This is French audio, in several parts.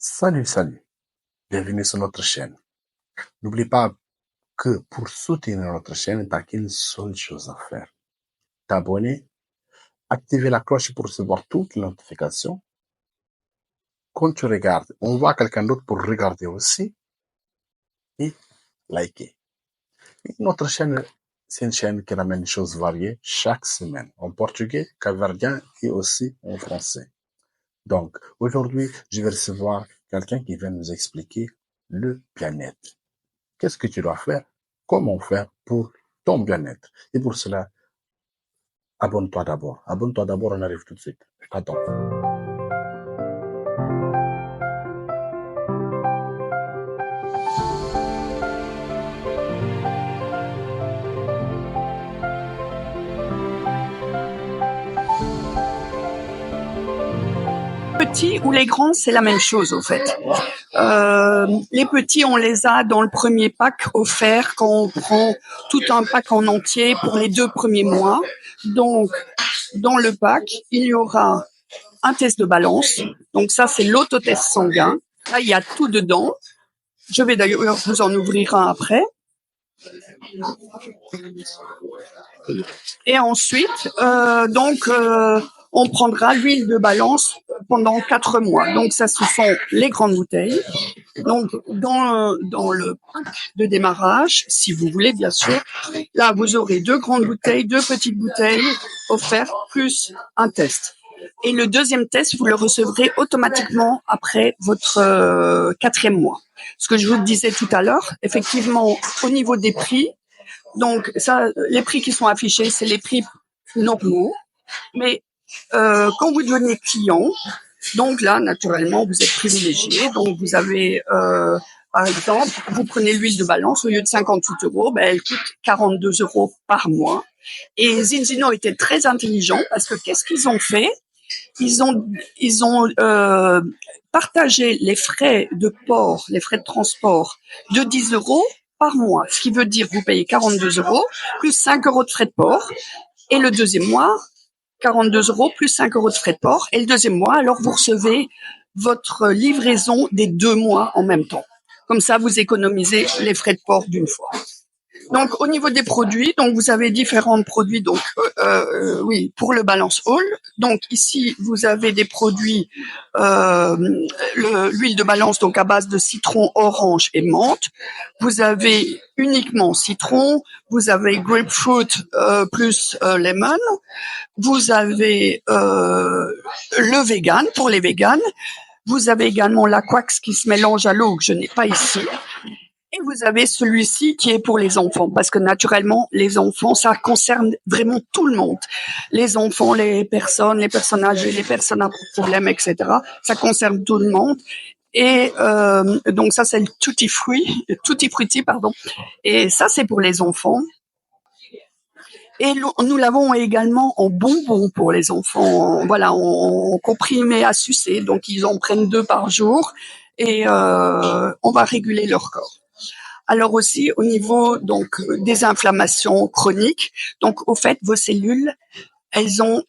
Salut, salut. Bienvenue sur notre chaîne. N'oublie pas que pour soutenir notre chaîne, tu n'as qu'une seule chose à faire. T'abonner, activer la cloche pour recevoir toutes les notifications. Quand tu regardes, on voit quelqu'un d'autre pour regarder aussi et liker. Et notre chaîne, c'est une chaîne qui ramène des choses variées chaque semaine, en portugais, capverdien et aussi en français. Donc, aujourd'hui, je vais recevoir quelqu'un qui va nous expliquer le bien-être. Qu'est-ce que tu dois faire? Comment faire pour ton bien-être? Et pour cela, abonne-toi d'abord. Abonne-toi d'abord, on arrive tout de suite. Je t'attends. Petits ou les grands, c'est la même chose au fait. Les petits, on les a dans le premier pack offert quand on prend tout un pack en entier pour les 2 premiers mois. Donc, dans le pack, il y aura un test de balance. Donc ça, c'est l'autotest sanguin. Là, il y a tout dedans. Je vais d'ailleurs vous en ouvrir un après. Et ensuite, on prendra l'huile de balance pendant 4 mois. Donc ça, ce sont les grandes bouteilles. Donc dans le pack de démarrage, si vous voulez bien sûr, là vous aurez 2 grandes bouteilles, 2 petites bouteilles offertes plus un test. Et le deuxième test, vous le recevrez automatiquement après votre 4e mois. Ce que je vous disais tout à l'heure, effectivement, au niveau des prix, donc ça, les prix qui sont affichés, c'est les prix normaux. Mais quand vous devenez client, donc là, naturellement, vous êtes privilégié. Donc vous avez, par exemple, vous prenez l'huile de balance, au lieu de 58 €, elle coûte 42 € par mois. Et Zinzino était très intelligent parce que qu'est-ce qu'ils ont fait? Ils ont partagé les frais de port, les frais de transport de 10 € par mois. Ce qui veut dire vous payez 42 € plus 5 € de frais de port. Et le deuxième mois, 42 € plus 5 € de frais de port. Et le deuxième mois, alors vous recevez votre livraison des 2 mois en même temps. Comme ça, vous économisez les frais de port d'une fois. Donc, au niveau des produits, donc vous avez différents produits. Donc, oui, pour le Balance All. Donc ici, vous avez des produits, l'huile de balance donc à base de citron, orange et menthe. Vous avez uniquement citron. Vous avez grapefruit plus lemon. Vous avez le vegan pour les véganes. Vous avez également l'aquax qui se mélange à l'eau que je n'ai pas ici. Et vous avez celui-ci qui est pour les enfants, parce que naturellement, les enfants, ça concerne vraiment tout le monde. Les enfants, les personnes âgées, les personnes à problème, etc. Ça concerne tout le monde. Et donc ça, c'est le tutti frutti, pardon. Et ça, c'est pour les enfants. Et nous l'avons également en bonbons pour les enfants, voilà, en comprimés à sucer. Donc ils en prennent 2 par jour et on va réguler leur corps. Alors aussi au niveau donc des inflammations chroniques, donc au fait vos cellules, elles ont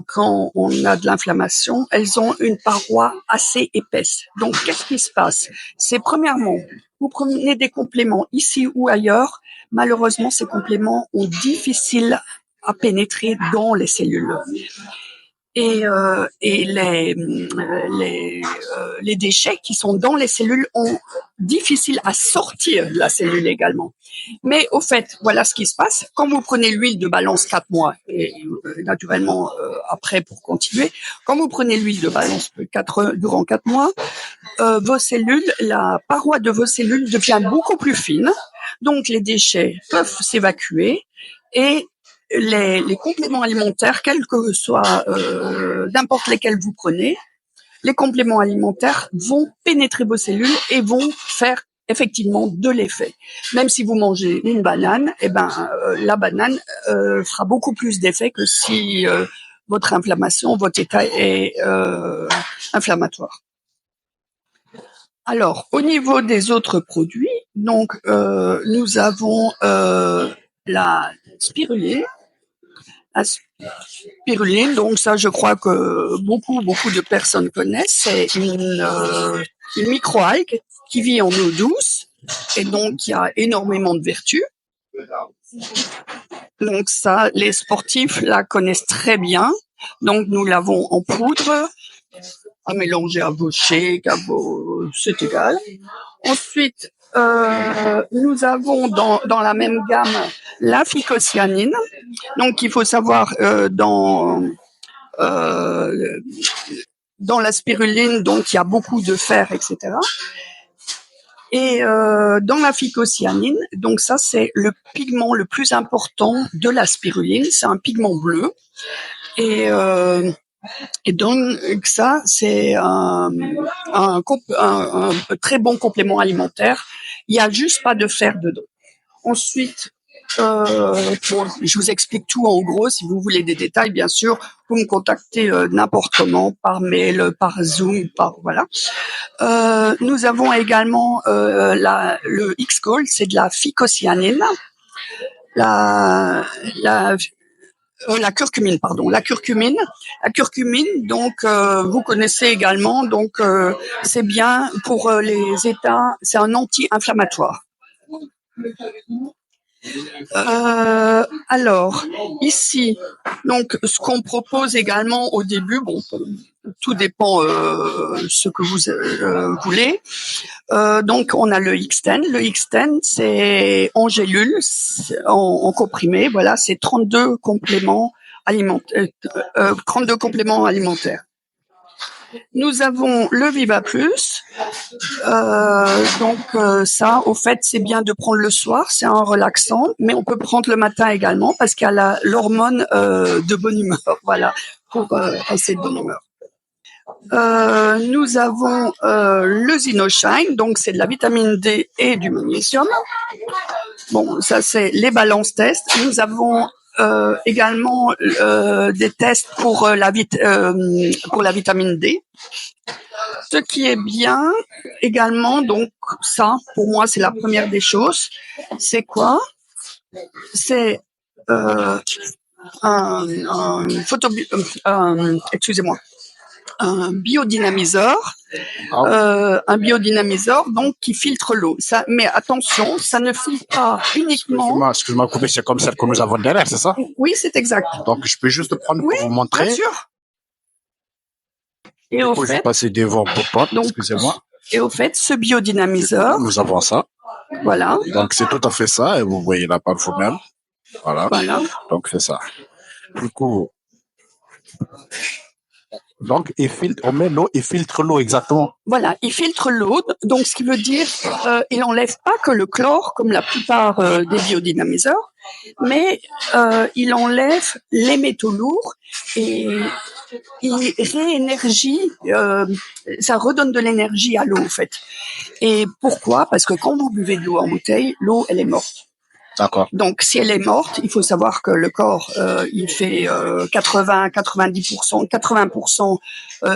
quand on a de l'inflammation, elles ont une paroi assez épaisse. Donc qu'est-ce qui se passe? C'est premièrement, vous prenez des compléments ici ou ailleurs, malheureusement ces compléments ont difficile à pénétrer dans les cellules. Et les déchets qui sont dans les cellules ont difficile à sortir de la cellule également. Mais au fait, voilà ce qui se passe. Quand vous prenez l'huile de balance 4 mois, et naturellement après pour continuer, quand vous prenez l'huile de balance durant 4 mois, vos cellules, la paroi de vos cellules devient beaucoup plus fine, donc les déchets peuvent s'évacuer et les compléments alimentaires, quels que soient n'importe lesquels vous prenez, les compléments alimentaires vont pénétrer vos cellules et vont faire effectivement de l'effet. Même si vous mangez une banane, la banane fera beaucoup plus d'effet que si votre inflammation, votre état est inflammatoire. Alors, au niveau des autres produits, donc nous avons la spiruline. La spiruline, donc ça, je crois que beaucoup de personnes connaissent. C'est une une microalgue qui vit en eau douce et donc qui a énormément de vertus. Donc ça, les sportifs la connaissent très bien. Donc nous l'avons en poudre, à mélanger à vos shakes, c'est égal. Ensuite, nous avons dans la même gamme la phycocyanine. Donc il faut savoir dans la spiruline, donc il y a beaucoup de fer, etc. Et dans la phycocyanine, donc ça c'est le pigment le plus important de la spiruline, c'est un pigment bleu. Et donc ça c'est un très bon complément alimentaire. Il y a juste pas de fer dedans. Ensuite, je vous explique tout en gros. Si vous voulez des détails, bien sûr, vous me contactez n'importe comment, par mail, par Zoom, voilà. Nous avons également le X-Gold, c'est de la phycocyanine, la curcumine, pardon, la curcumine, donc vous connaissez également, donc c'est bien pour les états, c'est un anti-inflammatoire. Alors ici, donc ce qu'on propose également au début, bon, tout dépend ce que vous voulez. Donc on a le X10. Le X10 c'est en gélule, en comprimé. Voilà, c'est 32 compléments alimentaires. 32 compléments alimentaires. Nous avons le Viva Plus. Donc ça, au fait, c'est bien de prendre le soir, c'est un relaxant, mais on peut prendre le matin également parce qu'il y a l'hormone de bonne humeur, voilà, pour passer de bonne humeur. Nous avons le Zinoshine, donc c'est de la vitamine D et du magnésium. Bon, ça c'est les balances tests. Nous avons également des tests pour la vitamine D. Ce qui est bien également, donc ça, pour moi, c'est la première des choses. C'est quoi? C'est excusez-moi, un biodynamiseur, donc qui filtre l'eau. Ça, mais attention, ça ne filtre pas uniquement. Excuse-moi, couper, c'est comme celle que nous avons derrière, c'est ça? Oui, c'est exact. Donc je peux juste prendre pour vous montrer. Bien sûr. Et au fait, passer devant pour prendre, excusez-moi. Et au fait, ce biodynamiseur, nous avons ça. Voilà. Donc c'est tout à fait ça, et vous voyez là par vous-même. Voilà. Donc c'est ça. Du coup, donc on met l'eau, il filtre l'eau exactement. Voilà, il filtre l'eau, donc ce qui veut dire il enlève pas que le chlore comme la plupart des biodynamiseurs, mais il enlève les métaux lourds et il réénergie, ça redonne de l'énergie à l'eau en fait. Et pourquoi? Parce que quand vous buvez de l'eau en bouteille, l'eau elle est morte. D'accord. Donc, si elle est morte, il faut savoir que le corps, il fait 90%, 80%,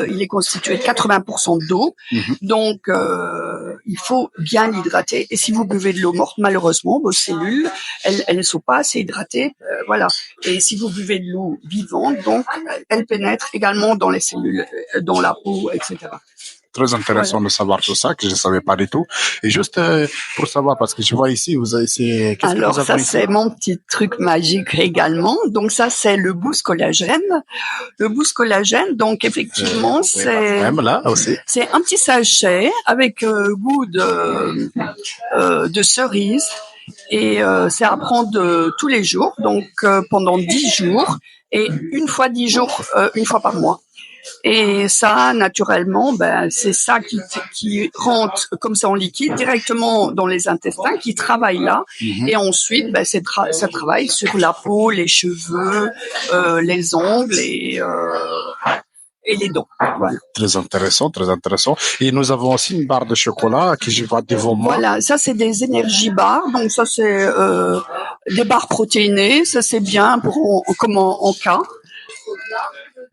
il est constitué de 80% d'eau. Donc, il faut bien l'hydrater. Et si vous buvez de l'eau morte, malheureusement, vos cellules, elles ne sont pas assez hydratées. Voilà. Et si vous buvez de l'eau vivante, donc, elle pénètre également dans les cellules, dans la peau, etc. Très intéressant de savoir tout ça, que je ne savais pas du tout. Et juste pour savoir, parce que je vois ici, vous avez Alors ça, c'est mon petit truc magique également. Donc ça, c'est le Boost Collagène. Le Boost Collagène, donc effectivement, c'est même là aussi. C'est un petit sachet avec goût de cerise. Et c'est à prendre tous les jours, donc pendant 10 jours. Et une fois 10 jours, une fois par mois. Et ça, naturellement, c'est ça qui rentre comme ça en liquide directement dans les intestins, qui travaille là. Et ensuite, ça travaille sur la peau, les cheveux, les ongles et les dents. Voilà. Très intéressant, très intéressant. Et nous avons aussi une barre de chocolat qui je vois devant moi. Voilà, ça c'est des énergies bars. Donc ça c'est des barres protéinées. Ça c'est bien pour comme en cas.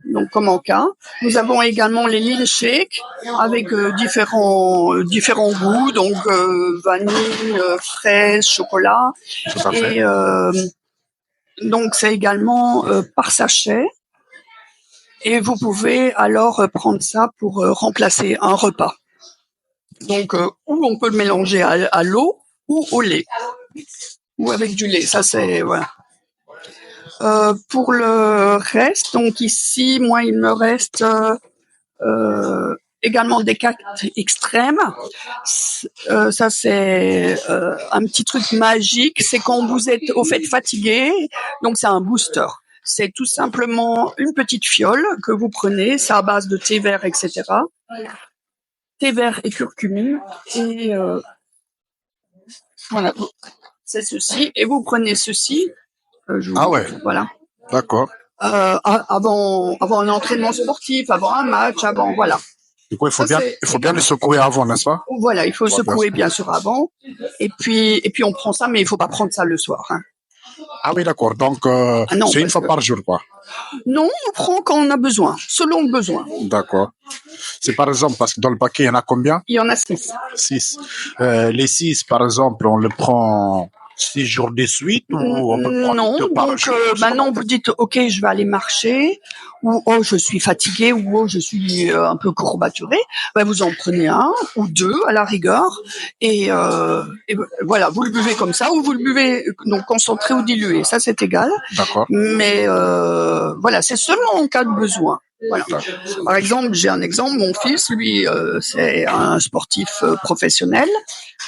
Donc comme en cas. Nous avons également les Lil Shake avec différents goûts, donc vanille, fraise, chocolat. Tout à fait. Et donc c'est également par sachet. Et vous pouvez alors prendre ça pour remplacer un repas. Donc, ou on peut le mélanger à l'eau ou au lait. Ou avec du lait, ça c'est... Voilà. Pour le reste, donc ici, moi, il me reste également des cartes extrêmes. Ça, c'est un petit truc magique. C'est quand vous êtes au fait fatigué, donc c'est un booster. C'est tout simplement une petite fiole que vous prenez, c'est à base de thé vert, etc. Thé vert et curcumine. Et voilà, c'est ceci. Et vous prenez ceci. Ah ouais. Voilà. D'accord. Avant un entraînement sportif, avant un match, avant, voilà. Du coup, il faut bien le secouer avant, n'est-ce pas? Voilà, il faut secouer bien sûr avant. Et puis on prend ça, mais il faut pas prendre ça le soir. Hein. Ah oui, d'accord. Donc, c'est une fois par jour, quoi. Non, on prend quand on a besoin, selon le besoin. D'accord. C'est par exemple, parce que dans le paquet, il y en a combien? Il y en a 6. 6. Les 6, par exemple, on le prend 6 jours de suite ou on peut prendre non, 2 par donc jour? maintenant vous dites ok, je vais aller marcher, ou oh je suis fatigué, ou oh je suis un peu courbaturé. Ben, vous en prenez un ou 2 à la rigueur, et voilà, vous le buvez comme ça, ou vous le buvez donc concentré ou dilué, ça c'est égal. D'accord. Mais voilà, c'est seulement en cas de besoin. Voilà. Par exemple, j'ai un exemple. Mon fils, lui, c'est un sportif professionnel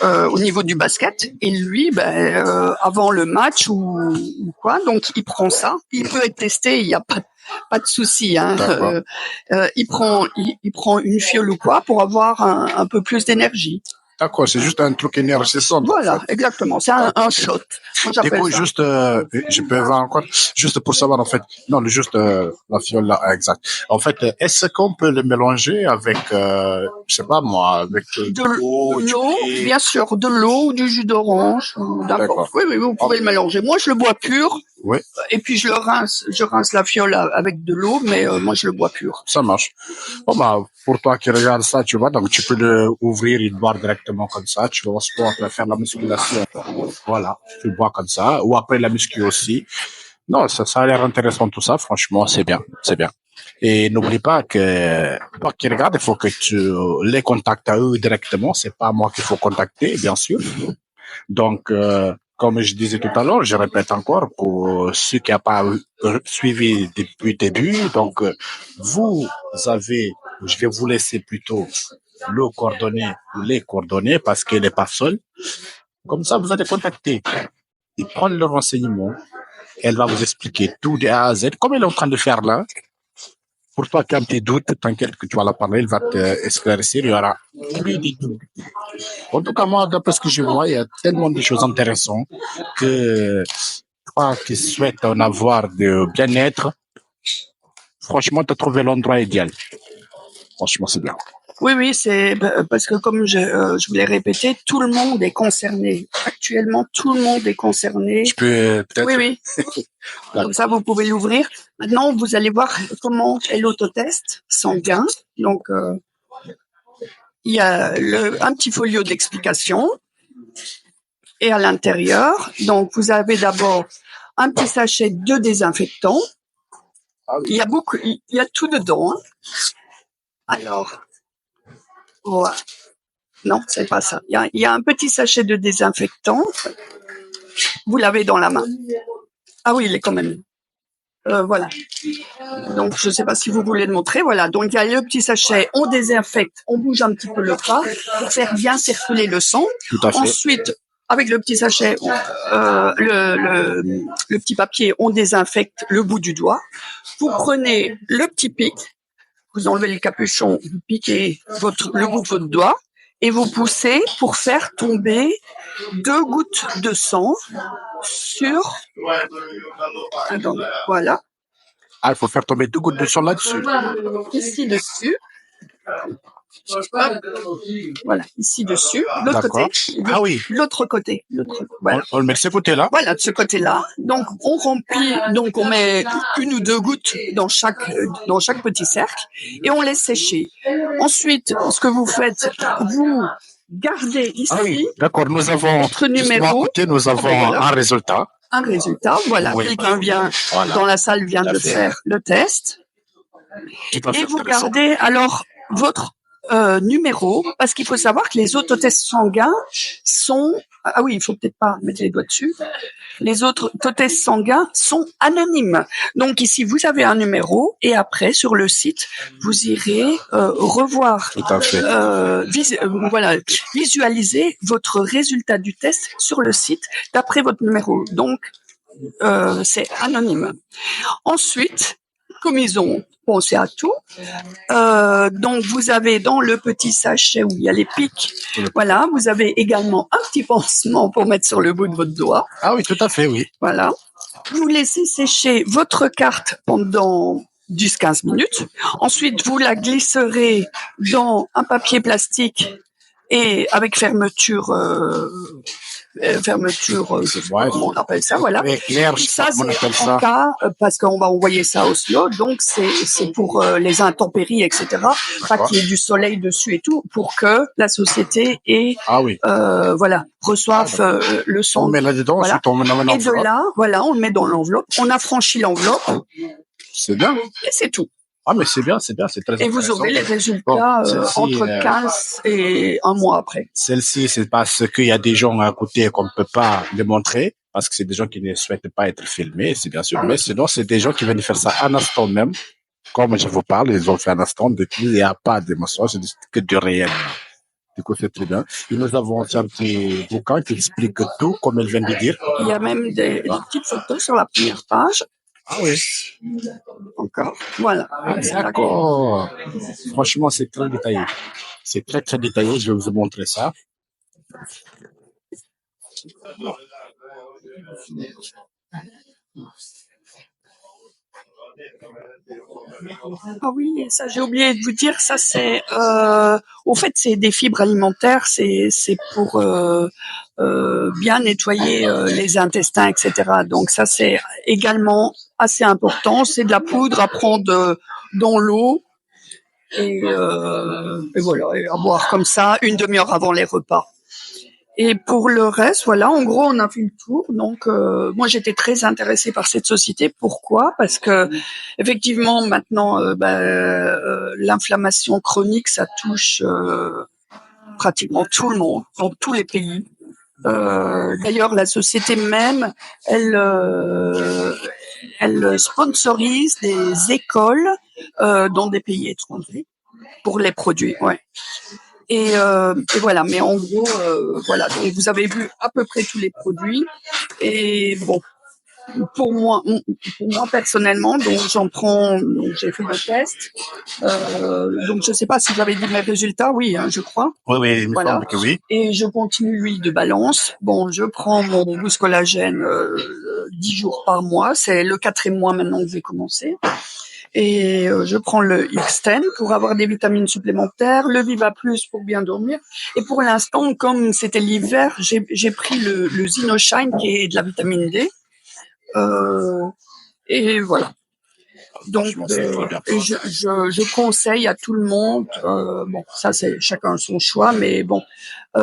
au niveau du basket. Et lui, avant le match ou quoi, donc il prend ça. Il peut être testé. Il n'y a pas de souci. Hein. Il prend une fiole ou quoi pour avoir un peu plus d'énergie. D'accord, c'est juste un truc énergisant. Voilà, en fait. Exactement. C'est un shot. Du coup, juste, je peux voir encore, juste pour savoir en fait, non, juste la fiole là, exact. En fait, est-ce qu'on peut le mélanger avec, je sais pas moi, avec de l'eau, bien sûr, de l'eau ou du jus d'orange ou n'importe. Oui, vous pouvez le mélanger. Moi, je le bois pur. Oui. Et puis je rince la fiole avec de l'eau, mais moi je le bois pur. Ça marche. Bon bah, pour toi qui regardes ça, tu vois, donc tu peux le ouvrir et le boire directement comme ça. Tu vas au sport, tu vas faire la musculation. Voilà, tu le bois comme ça. Ou après la muscu aussi. Non, ça a l'air intéressant tout ça. Franchement, c'est bien, c'est bien. Et n'oublie pas que toi qui regardes, il faut que tu les contactes à eux directement. C'est pas moi qu'il faut contacter, bien sûr. Donc, comme je disais tout à l'heure, je répète encore pour ceux qui n'ont pas suivi depuis le début. Donc, je vais vous laisser plutôt les coordonnées parce qu'elle n'est pas seule. Comme ça, vous allez contacter et prendre le renseignement. Elle va vous expliquer tout de A à Z, comme elle est en train de faire là. Pour toi qui as un petit doute, t'inquiète que tu vas la parler, elle va t'esclaircir, il y aura plus de doute. En tout cas, moi, d'après ce que je vois, il y a tellement de choses intéressantes que toi qui souhaites en avoir de bien-être, franchement, tu as trouvé l'endroit idéal. Franchement, c'est bien. Oui, c'est parce que comme je vous l'ai répété, tout le monde est concerné. Actuellement, tout le monde est concerné. Je peux peut-être. Oui. Comme ça, vous pouvez l'ouvrir. Maintenant, vous allez voir comment est l'autotest sanguin. Donc, il y a un petit folio d'explication. Et à l'intérieur, donc vous avez d'abord un petit sachet de désinfectant. Il y a tout dedans. Hein. Alors, voilà. Non, c'est pas ça. Il y a un petit sachet de désinfectant. Vous l'avez dans la main. Ah oui, il est quand même. Voilà. Donc, je ne sais pas si vous voulez le montrer. Voilà. Donc, il y a le petit sachet. On désinfecte. On bouge un petit peu le bras pour faire bien circuler le sang. Tout à fait. Ensuite, avec le petit sachet, le petit papier, on désinfecte le bout du doigt. Vous prenez le petit pic. Vous enlevez le capuchon. Vous piquez le bout de votre doigt. Et vous poussez pour faire tomber 2 gouttes de sang sur... Attendez, voilà. Ah, il faut faire tomber 2 gouttes de sang là-dessus. Ici dessus. Voilà, ici dessus. L'autre côté. Ah oui. L'autre côté. Voilà. On le met de ce côté-là. Voilà, de ce côté-là. Donc, on remplit, donc on met 1 ou 2 gouttes dans chaque petit cercle et on laisse sécher. Ensuite, ce que vous faites, vous gardez ici. Ah oui, d'accord. Nous avons votre numéro. À côté, nous avons un résultat. Un résultat, voilà. Oui. Quelqu'un vient dans la salle vient de faire le test. Et vous gardez alors votre numéro, parce qu'il faut savoir que les autotests sanguins sont... Ah oui, il faut peut-être pas mettre les doigts dessus. Les autres autotests sanguins sont anonymes. Donc ici, vous avez un numéro et après, sur le site, vous irez revoir, Tout à fait. voilà, visualiser votre résultat du test sur le site d'après votre numéro. Donc, c'est anonyme. Ensuite, comme ils ont pensé à tout, donc vous avez dans le petit sachet où il y a les pics, voilà, vous avez également un petit pansement pour mettre sur le bout de votre doigt. Ah oui, tout à fait, oui. Voilà. Vous laissez sécher votre carte pendant 10-15 minutes. Ensuite, vous la glisserez dans un papier plastique et avec fermeture, je sais pas comment on appelle ça, voilà. Éclair, je sais Ça, pas comment on appelle c'est ça. en cas, parce qu'on va envoyer ça à Oslo, donc c'est pour les intempéries, etc. Pas qu'il y ait du soleil dessus et tout, pour que la société ait, Ah oui. voilà, reçoive le On sang. met là-dedans, Voilà. ensuite on met dans Et de l'enveloppe. là, voilà, on le met dans l'enveloppe, on affranchit l'enveloppe C'est bien. et c'est tout. Ah, mais c'est bien, c'est très Et vous intéressant. aurez les résultats Bon, celle-ci, entre 15 et un mois après. Celle-ci, c'est parce qu'il y a des gens à côté qu'on ne peut pas les montrer, parce que c'est des gens qui ne souhaitent pas être filmés, c'est bien sûr. Mais sinon, c'est des gens qui viennent faire ça à l'instant même. Comme je vous parle, ils ont fait un instant, depuis, il n'y a pas d'émotion, c'est que du réel. Du coup, c'est très bien. Et nous avons aussi un petit bouquin qui explique tout, comme elle vient de dire. Il y a même des petites photos sur la première page. Ah oui. Encore. Voilà. D'accord. Franchement, c'est très détaillé. C'est très, très détaillé. Je vais vous montrer ça. Ah oui, ça j'ai oublié de vous dire, ça c'est au fait c'est des fibres alimentaires, c'est pour bien nettoyer les intestins, etc. Donc ça c'est également assez important. C'est de la poudre à prendre dans l'eau et voilà, et à boire comme ça une demi-heure avant les repas. Et pour le reste, voilà, en gros, on a fait le tour. Donc, moi, j'étais très intéressée par cette société. Pourquoi ? Parce que, effectivement, maintenant, l'inflammation chronique, ça touche pratiquement tout le monde, dans tous les pays. D'ailleurs, la société même, elle sponsorise des écoles dans des pays étrangers pour les produits. Ouais. Et voilà, mais en gros, voilà. Donc vous avez vu à peu près tous les produits. Et bon, pour moi personnellement, donc j'en prends, donc j'ai fait le test. Donc je sais pas si j'avais dit mes résultats, oui, hein, je crois. Oui, il me Voilà. semble que oui. Et je continue l'huile de balance. Bon, je prends mon boost collagène 10 jours par mois. C'est le 4e mois maintenant que j'ai commencé. Et je prends le X10 pour avoir des vitamines supplémentaires, le Viva Plus pour bien dormir. Et pour l'instant, comme c'était l'hiver, j'ai pris le Zinoshine qui est de la vitamine D. Et voilà. Donc, et je conseille à tout le monde. Bon, ça c'est chacun son choix, mais bon,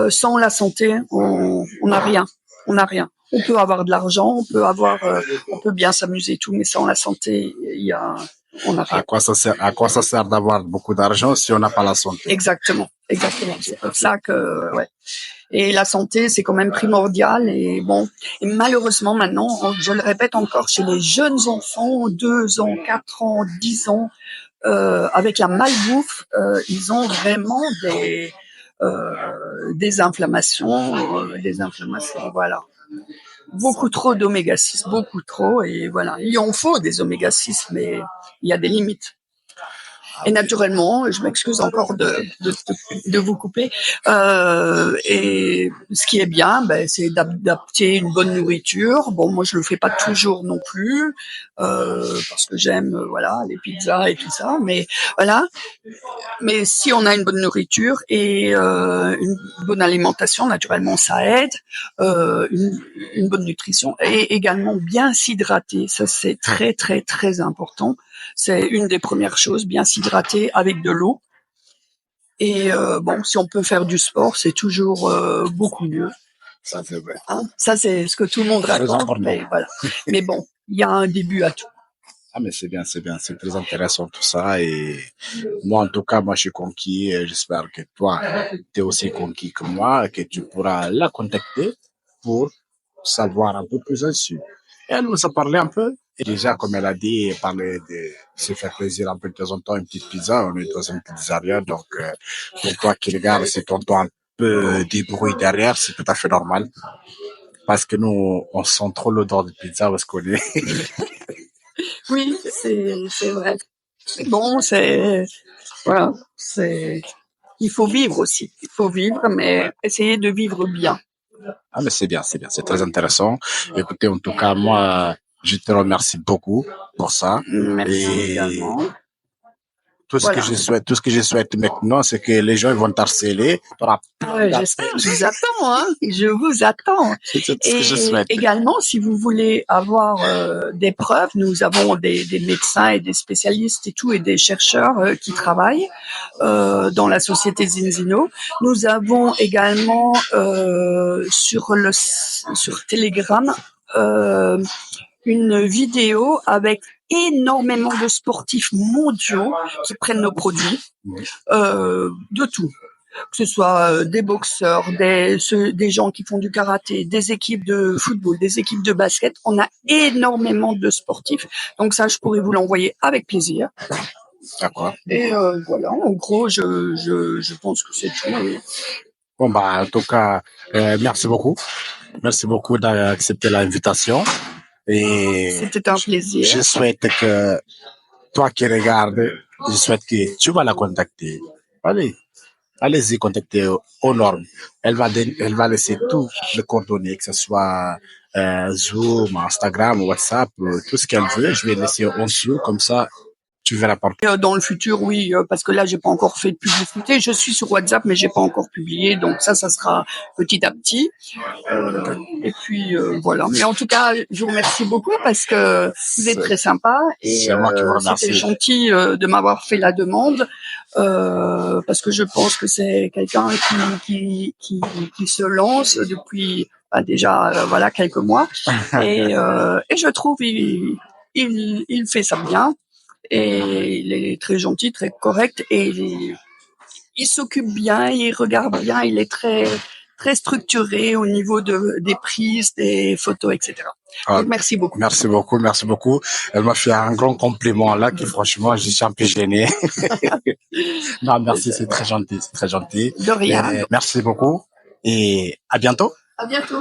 sans la santé, on n'a rien. On n'a rien. On peut avoir de l'argent, on peut bien s'amuser et tout, mais sans la santé, on n'a rien. À quoi ça sert d'avoir beaucoup d'argent si on n'a pas la santé? Exactement. C'est pour ça que, ouais. Et la santé, c'est quand même primordial. Et bon, et malheureusement maintenant, je le répète encore, chez les jeunes enfants, 2 ans, 4 ans, 10 ans, avec la malbouffe, ils ont vraiment des inflammations, voilà. Beaucoup trop d'oméga 6, beaucoup trop, et voilà. Il en faut des oméga 6, mais il y a des limites. Et naturellement, je m'excuse encore de vous couper. Et ce qui est bien, c'est d'adapter une bonne nourriture. Bon, moi, je le fais pas toujours non plus, parce que j'aime, voilà, les pizzas et tout ça. Mais voilà. Mais si on a une bonne nourriture et une bonne alimentation, naturellement, ça aide. Une bonne nutrition et également bien s'hydrater. Ça, c'est très, très, très important. C'est une des premières choses, bien s'hydrater avec de l'eau. Et bon, si on peut faire du sport, c'est toujours beaucoup mieux. Ça, c'est vrai. Hein, ça, c'est ce que tout le monde raconte. Mais voilà. Mais bon, il y a un début à tout. Ah, mais c'est bien, c'est bien. C'est très intéressant tout ça. Et moi, en tout cas, moi, je suis conquis. Et j'espère que toi, tu es aussi conquis que moi, que tu pourras la contacter pour savoir un peu plus dessus. Et elle nous a parlé un peu. Et déjà, comme elle a dit, elle parlait de se faire plaisir un peu de temps en temps, une petite pizza. On est dans une pizzeria. Donc, pour toi qui regardes, si tu entends un peu des bruits derrière, c'est tout à fait normal. Parce que nous, on sent trop l'odeur de pizza parce qu'on est. Oui, c'est vrai. Bon, voilà, il faut vivre aussi. Il faut vivre, mais essayer de vivre bien. Ah, mais c'est bien, c'est bien. C'est très intéressant. Écoutez, en tout cas, moi, je te remercie beaucoup pour ça. Merci Et également. Voilà. tout ce que je souhaite maintenant, c'est que les gens ils vont t'harceler. J'espère, je vous attends, hein. Je vous attends. C'est tout ce que je Et souhaite. également, si vous voulez avoir des preuves, nous avons des médecins et des spécialistes et tout, et des chercheurs qui travaillent dans la société Zinzino. Nous avons également sur Telegram une vidéo avec énormément de sportifs mondiaux qui prennent nos produits, de tout. Que ce soit des boxeurs, des gens qui font du karaté, des équipes de football, des équipes de basket. On a énormément de sportifs. Donc ça, je pourrais vous l'envoyer avec plaisir. D'accord. Et voilà, en gros, je pense que c'est tout. Bon, bah, en tout cas, merci beaucoup. Merci beaucoup d'accepter l'invitation. Et C'était un plaisir. je souhaite que toi qui regardes, je souhaite que tu vas la contacter. Allez. Allez-y, contactez aux normes. Elle va laisser tous les coordonnées, que ce soit Zoom, Instagram, WhatsApp, tout ce qu'elle veut. Je vais laisser en dessous, comme ça, tu verras par. Dans le futur, oui, parce que là, j'ai pas encore fait de publicité. Je suis sur WhatsApp, mais j'ai pas encore publié, donc ça sera petit à petit. Et puis voilà. Mais en tout cas, je vous remercie beaucoup parce que vous êtes très sympa et C'est moi qui vous remercie. c'était gentil de m'avoir fait la demande parce que je pense que c'est quelqu'un qui se lance depuis déjà voilà quelques mois et je trouve il fait ça bien. Et il est très gentil, très correct, et il s'occupe bien, il regarde bien, il est très structuré au niveau des prises, des photos, etc. Donc merci beaucoup. Merci beaucoup, merci beaucoup. Elle m'a fait un grand compliment là, qui franchement, je suis un peu gêné. Non, merci, c'est très gentil, c'est très gentil. De rien. Merci beaucoup et à bientôt. À bientôt.